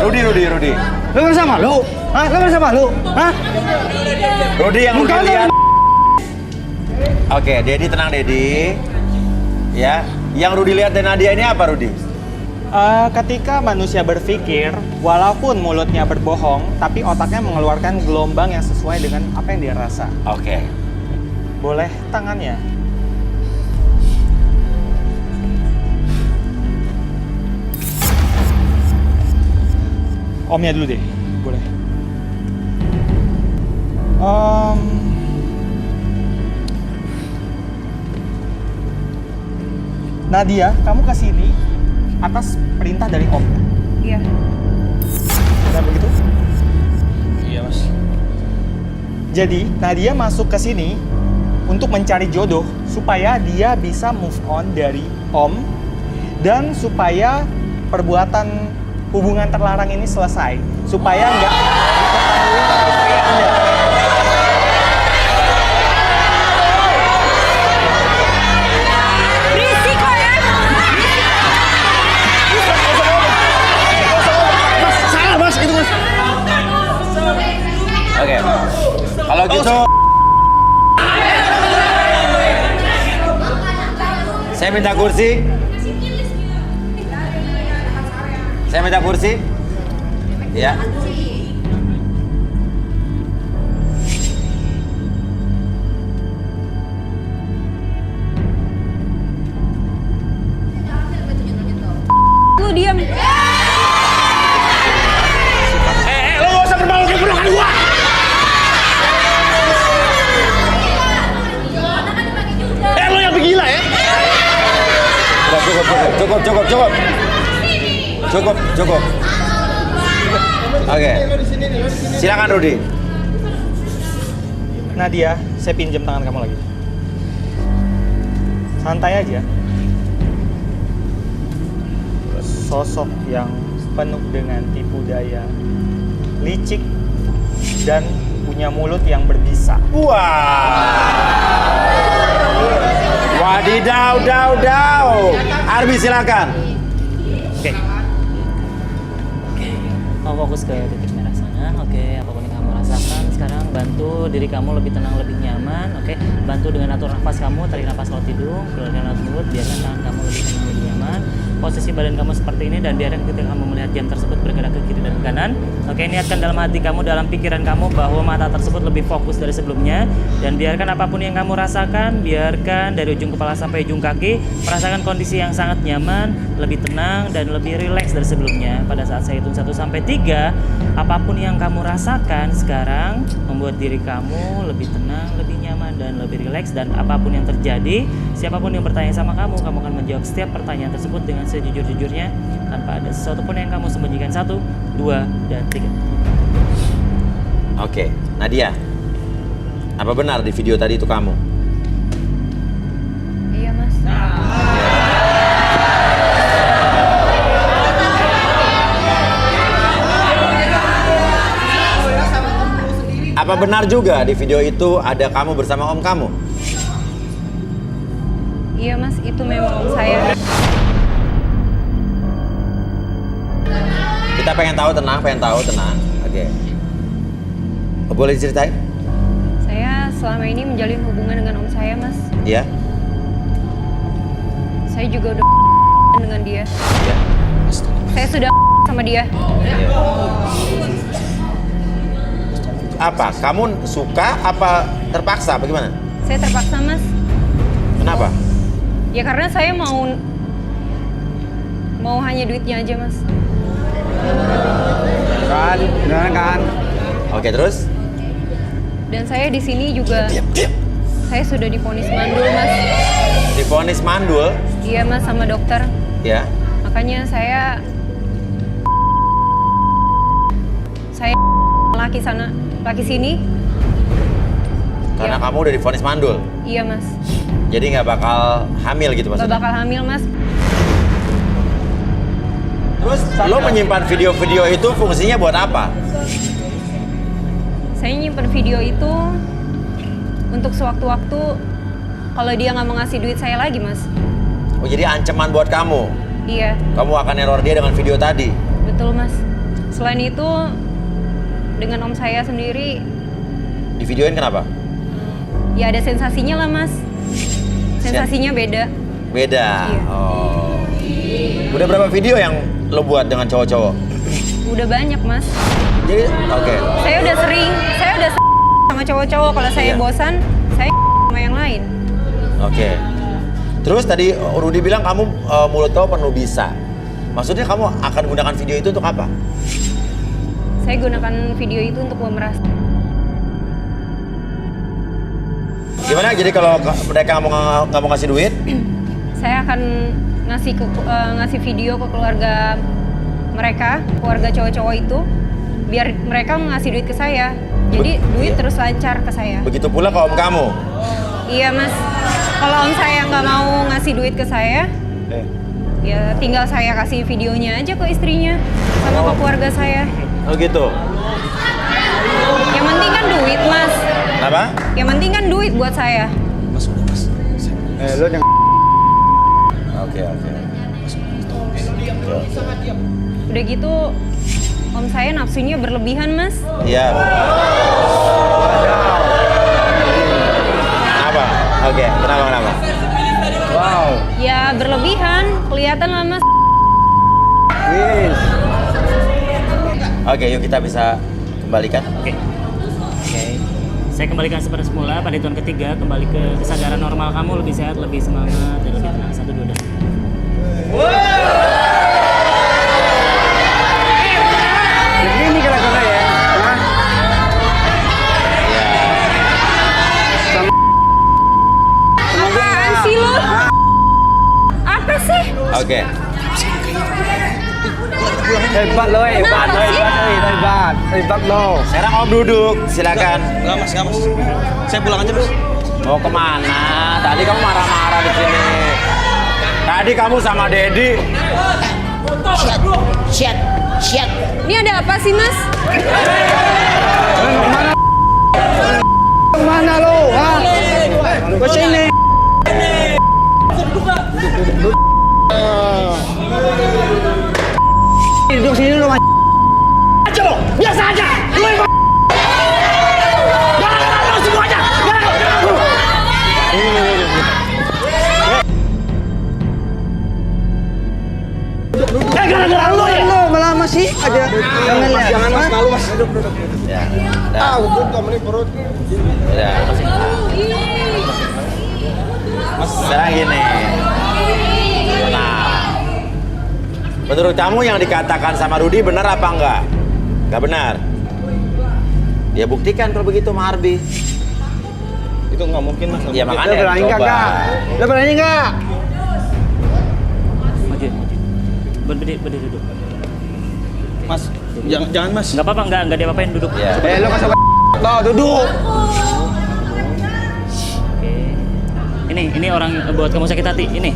Rudi. Lu nggak sama lu? Hah? Lu nggak sama lu? Hah? Rudi yang Rudi lihat. Oke, Dedi tenang Dedi. Ya, yang Rudi lihat dan Nadia ini apa Rudi? Ketika manusia berpikir, walaupun mulutnya berbohong, tapi otaknya mengeluarkan gelombang yang sesuai dengan apa yang dia rasa. Oke. Boleh tangannya? Omnya dulu deh, boleh. Nadia, kamu kesini atas perintah dari Om. Iya. Benar begitu? Iya mas. Jadi, Nadia masuk ke sini untuk mencari jodoh supaya dia bisa move on dari Om dan supaya perbuatan hubungan terlarang ini selesai. Supaya nggak diketahui istri Anda. Berisik kok ya. Salah mas itu mas. Oke. Kalau gitu saya minta kursi. Saya minta kursi. Ya. Lu diam. Lo nggak usah bermalu kayak ponakan gua. Lo yang begila ya? Cukup. Oke. Silakan Rudi. Nadia, saya pinjam tangan kamu lagi. Santai aja. Sosok yang penuh dengan tipu daya, licik, dan punya mulut yang berbisa. Wadidaw, daw. Arbi silakan. Oke. Kamu fokus ke titik merah sana. Oke, apapun yang kamu rasakan sekarang bantu diri kamu lebih tenang, lebih nyaman. Oke, bantu dengan atur nafas kamu, tarik nafas lewat hidung, keluarkan lewat mulut, biarkan tangan kamu lebih tenang, lebih nyaman. Posisi badan kamu seperti ini dan biarkan ketika kamu melihat jam tersebut bergerak ke kiri dan ke kanan. Oke, niatkan dalam hati kamu, dalam pikiran kamu bahwa mata tersebut lebih fokus dari sebelumnya dan biarkan apapun yang kamu rasakan, biarkan dari ujung kepala sampai ujung kaki merasakan kondisi yang sangat nyaman, lebih tenang dan lebih rileks dari sebelumnya. Pada saat saya hitung 1 sampai 3, apapun yang kamu rasakan sekarang membuat diri kamu lebih tenang, lebih nyaman dan lebih rileks dan apapun yang terjadi, siapapun yang bertanya sama kamu akan menjawab setiap pertanyaan tersebut dengan sejujur-jujurnya tanpa ada sesuatu pun yang kamu sembunyikan. 1, 2, dan 3. Oke, Nadia. Apa benar di video tadi itu kamu? Iya, Mas. Apa benar juga di video itu ada kamu bersama om kamu? Iya, Mas, itu memang saya. Kita pengen tahu, tenang. Oke. Boleh diceritain? Saya selama ini menjalin hubungan dengan om saya, Mas. Iya. Saya juga udah dengan dia. Iya. Saya sudah sama dia. Apa? Kamu suka apa terpaksa? Bagaimana? Saya terpaksa, Mas. Kenapa? Ya karena saya mau hanya duitnya aja, Mas. Kan, beneran kan? Oke, terus? Dan saya di sini juga saya sudah divonis mandul, Mas. Divonis mandul? Iya, Mas, sama dokter. Ya. Makanya saya laki sini. Karena Ya. kamu udah divonis mandul? Iya, Mas. Jadi nggak bakal hamil gitu Gak maksudnya? bakal hamil, Mas. Terus lo menyimpan video-video itu fungsinya buat apa? Saya nyimpen video itu untuk sewaktu-waktu kalau dia nggak mau ngasih duit saya lagi, Mas. Oh, jadi ancaman buat kamu? Iya, Kamu akan neror dia dengan video tadi? betul, Mas. Selain itu, dengan om saya sendiri, Di videoin kenapa? ya ada sensasinya lah mas. Sensasinya beda. Beda. Iya. Oh. Udah berapa video yang lo buat dengan cowok-cowok? Udah banyak mas. Jadi, oke. Saya udah sering sama cowok-cowok. Kalau saya Iya. bosan, saya sama yang lain. Oke. Terus tadi Rudy bilang kamu mulut kamu penuh bisa. Maksudnya kamu akan gunakan video itu untuk apa? Saya gunakan video itu untuk memeras. Gimana? Jadi kalau mereka nggak mau ngasih duit, Saya akan ngasih video ke keluarga mereka, keluarga cowok-cowok itu, biar mereka ngasih duit ke saya. Jadi duit terus lancar ke saya. begitu pula ke om kamu. Iya mas, kalau om saya nggak mau ngasih duit ke saya, ya tinggal saya kasih videonya aja ke istrinya sama ke keluarga saya. Oh gitu. Yang penting kan duit mas. Apa? Yang penting kan duit buat saya. Lo yang Oke. Udah gitu, om saya nafsunya berlebihan mas. Iya. Kenapa? Oke, kenapa? wow. Ya berlebihan, kelihatan lah mas. Yes. Oke, yuk kita bisa kembalikan. Oke. Saya kembalikan seperti semula pada hitungan ketiga, kembali ke kesadaran normal kamu, lebih sehat, lebih semangat, dan lebih tenang. 1, 2, dan. Begini kira-kira ya. Hah? Apaan sih lo? Apa sih? Oke. Hebat lo, hebat lo. Sekarang om duduk, silakan. Enggak mas. Saya pulang aja mas. Mau kemana? Tadi kamu marah-marah di sini. Tadi kamu sama Dedi. Shit. Ini ada apa sih mas? Mana lo? Hah? Ke sini. Duduk sini lo. Aja lo, biasa aja. Lo yang gara-gara lo semuanya. Gara-gara lo ya. Lo malah masih aja. Jangan mas, malu mas. Ya. Ya. Mas, sekarang gini. Nah, menurut kamu yang dikatakan sama Rudy benar apa enggak? Enggak benar. Ya buktikan kalau begitu sama Arbi. Itu nggak mungkin mas. Ya Lo makanya berani coba. enggak? Lo berani enggak? Maju. Berdiri duduk. Mas, jangan mas. Nggak apa-apa, nggak diapa-apain, duduk. Ya. Lo kasih lo duduk. Oke. Ini orang buat kamu sakit hati. Ini.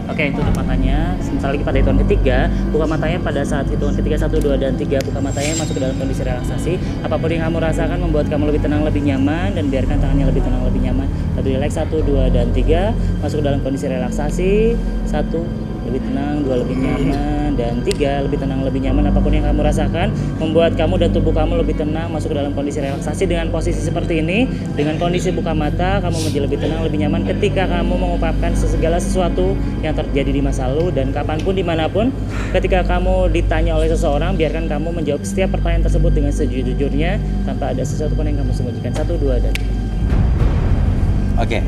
Oke, tutup matanya. Sebentar lagi pada hitungan ketiga, buka matanya pada saat hitungan ketiga 1, 2, dan 3. Buka matanya, masuk ke dalam kondisi relaksasi. Apapun yang kamu rasakan membuat kamu lebih tenang, lebih nyaman, dan biarkan tangannya lebih tenang, lebih nyaman. Tadi relax 1, 2, dan 3. Masuk ke dalam kondisi relaksasi. 1, lebih tenang, 2, lebih nyaman, dan 3, lebih tenang, lebih nyaman. Apapun yang kamu rasakan membuat kamu dan tubuh kamu lebih tenang. Masuk ke dalam kondisi relaksasi dengan posisi seperti ini. Dengan kondisi buka mata, kamu menjadi lebih tenang, lebih nyaman ketika kamu mengungkapkan segala sesuatu yang terjadi di masa lalu. Dan kapanpun, dimanapun, ketika kamu ditanya oleh seseorang, biarkan kamu menjawab setiap pertanyaan tersebut dengan sejujurnya tanpa ada sesuatu pun yang kamu sembunyikan. 1, 2, dan 3. Oke.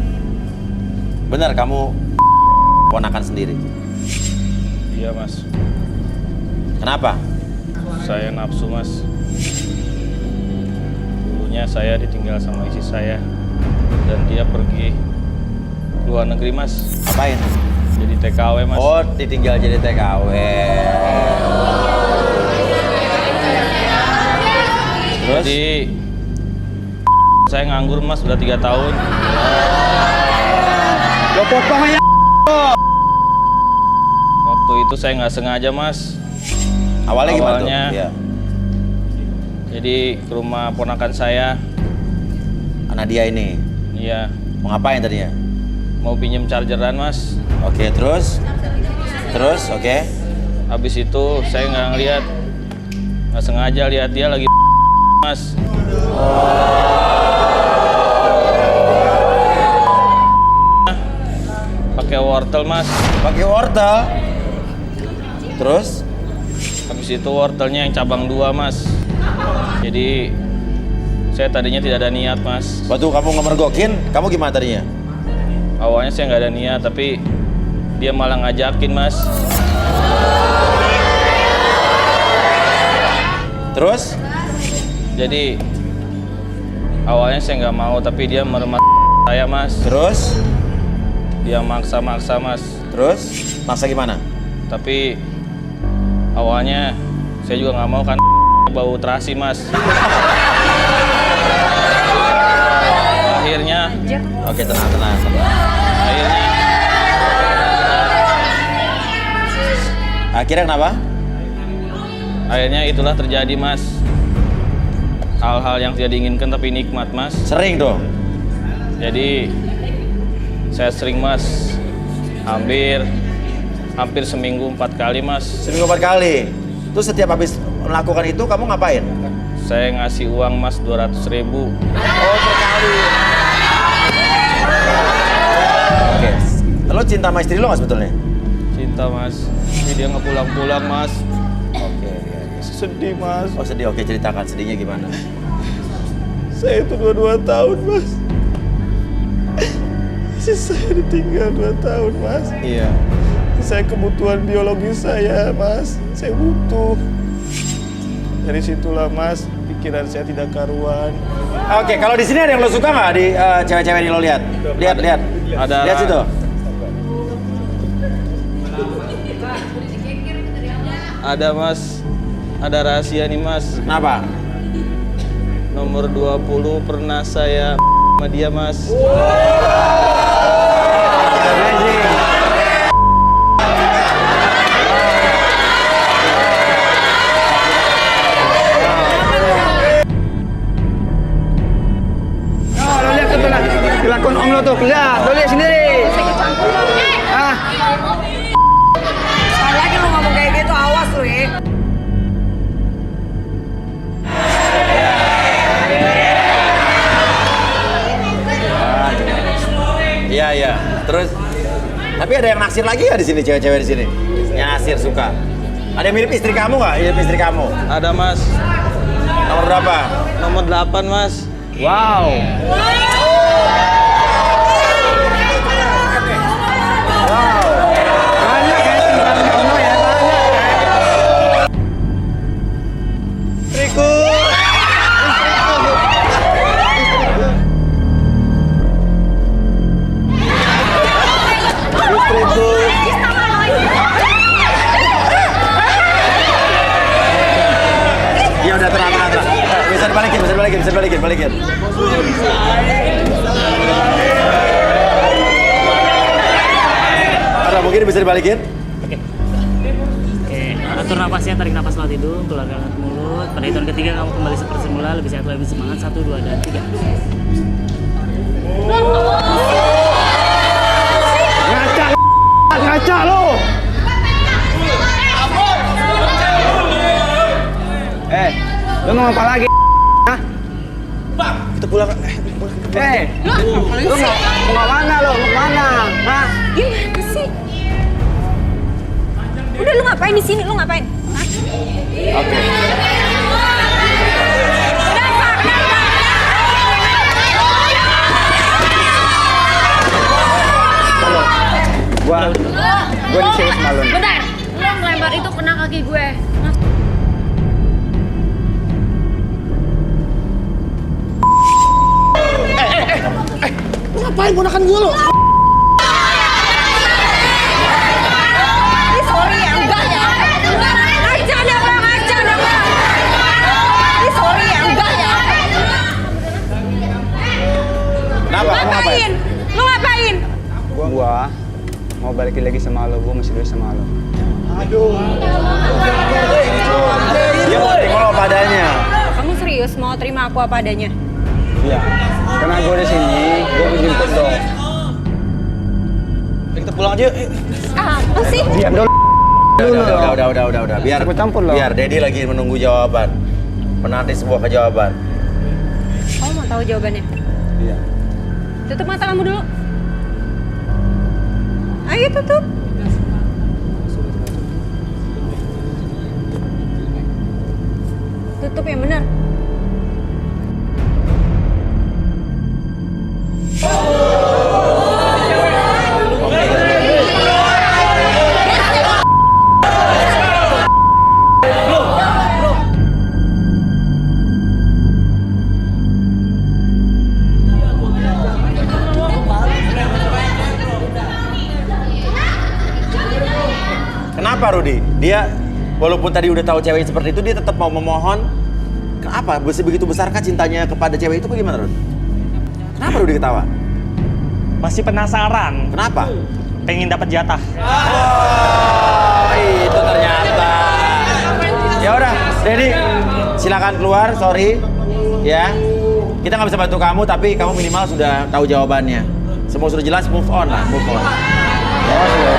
Benar kamu ponakan sendiri. Iya mas. Kenapa? Saya nafsu mas. Dulunya saya ditinggal sama istri saya dan dia pergi ke luar negeri mas. Ngapain? Jadi TKW mas. Oh, ditinggal jadi TKW. Terus? Jadi saya nganggur mas udah 3 tahun. Lo potong aja. Waktu itu saya nggak sengaja mas. Awalnya gimana tuh? Awalnya. Iya. Jadi ke rumah ponakan saya. Anak dia ini. Iya. Mau ngapain tadinya? Mau pinjem chargeran mas. Oke, terus? Terus, oke. Habis itu saya nggak Nggak sengaja lihat dia lagi mas. Pakai wortel mas. Pakai wortel. Terus? Habis itu wortelnya yang cabang 2 mas. Jadi saya tadinya tidak ada niat mas. Waktu kamu ngemergokin, kamu gimana tadinya? Awalnya saya nggak ada niat, tapi dia malah ngajakin mas. Terus? Jadi awalnya saya nggak mau, tapi dia meremat saya mas. Terus? Dia maksa-maksa mas. Terus? Maksa gimana? Tapi awalnya saya juga nggak mau kan bau terasi mas. Akhirnya, Oke, tenang. Akhirnya kenapa? akhirnya itulah terjadi mas. Hal-hal yang tidak diinginkan tapi nikmat mas. Sering dong. Jadi saya sering mas, hampir seminggu 4 kali mas. Seminggu 4 kali. Terus setiap habis melakukan itu kamu ngapain? Saya ngasih uang mas 200.000. Oh, per kali. Oke. Lo cinta sama istri lo nggak sebetulnya? Cinta mas, tapi dia nggak pulang-pulang mas. Oke. Sedih mas. Oh sedih, oke ceritakan sedihnya gimana? Saya itu 22 tahun mas. Istri saya ditinggal 2 tahun mas. Iya. Saya kebutuhan biologi saya mas. Saya butuh. Dari situlah mas, pikiran saya tidak karuan. Oke, kalau di sini ada yang lo suka nggak di cewek-cewek ini lo lihat? Lihat. Ada. Lihat situ. Ada mas, ada rahasia nih mas. Kenapa? Nomor 20 pernah saya sama dia mas. Lo lihat tuh kelakuan om lo tuh. Lihat, lo lihat sendiri. Ah, Lagi lu ngomong kayak gitu, awas lu ya. Iya. Terus, tapi ada yang naksir lagi ya di sini cewek-cewek di sini? Yang naksir suka. Ada yang mirip istri kamu nggak? Mirip istri kamu. Ada mas, Nomor berapa? nomor 8 mas. wow. Banyak ya tinggal om lo ya, banyak. Istriku. Istriku. Ya udah tenang. Bisa dibalikin. Ada mungkin bisa dibalikin? Oke, atur nafasnya, tarik nafas lewat hidung, keluarkan lewat mulut. Pada hitungan ketiga kamu kembali seperti semula, lebih sehat, lebih semangat. 1, 2, dan 3. Ngaca lo. Lo mau apa lagi? Hah? Kita pulang. Lo mau mana lo? Mau mana? Hah? Gimana sih? Udah lu ngapain di sini? Lu ngapain? Hah? Oke. Gua di sini sama lo. Bentar, lu ngelempar itu kena kaki gue. Lu ngapain ponakan gua lo? Sorry ya, enggak ya. Ngaca dah bang. Sorry ya, enggak ya. Kenapa? Kamu ngapain? Lu ngapain? Gua mau balikin lagi sama lo, gua masih dulu sama lo. Dia mau terima lo padanya. Kamu serius mau terima aku apa adanya? Iya. Karena gua di sini, gua menjemput lo. Kita pulang aja. Apa sih? Diam dulu. Udah. Biar Aku campur loh. Biar Dedi lagi menunggu jawaban. Menanti sebuah kejawaban. Kamu mau tahu jawabannya? Iya. Tutup mata kamu dulu. Ayo tutup. Tutup yang benar. Kenapa Rudi? Dia walaupun tadi udah tahu cewek seperti itu, dia tetap mau memohon. Kenapa? Begitu besarkah cintanya kepada cewek itu bagaimana, Rudi? Kenapa Rudi ketawa? Masih penasaran. Kenapa? Pengen dapat jatah. Oh, itu ternyata. Ya udah, Dedi, silakan keluar. Sorry, ya. Kita nggak bisa bantu kamu, tapi kamu minimal sudah tahu jawabannya. Semua sudah jelas, move on lah, move on. Oh, sudah.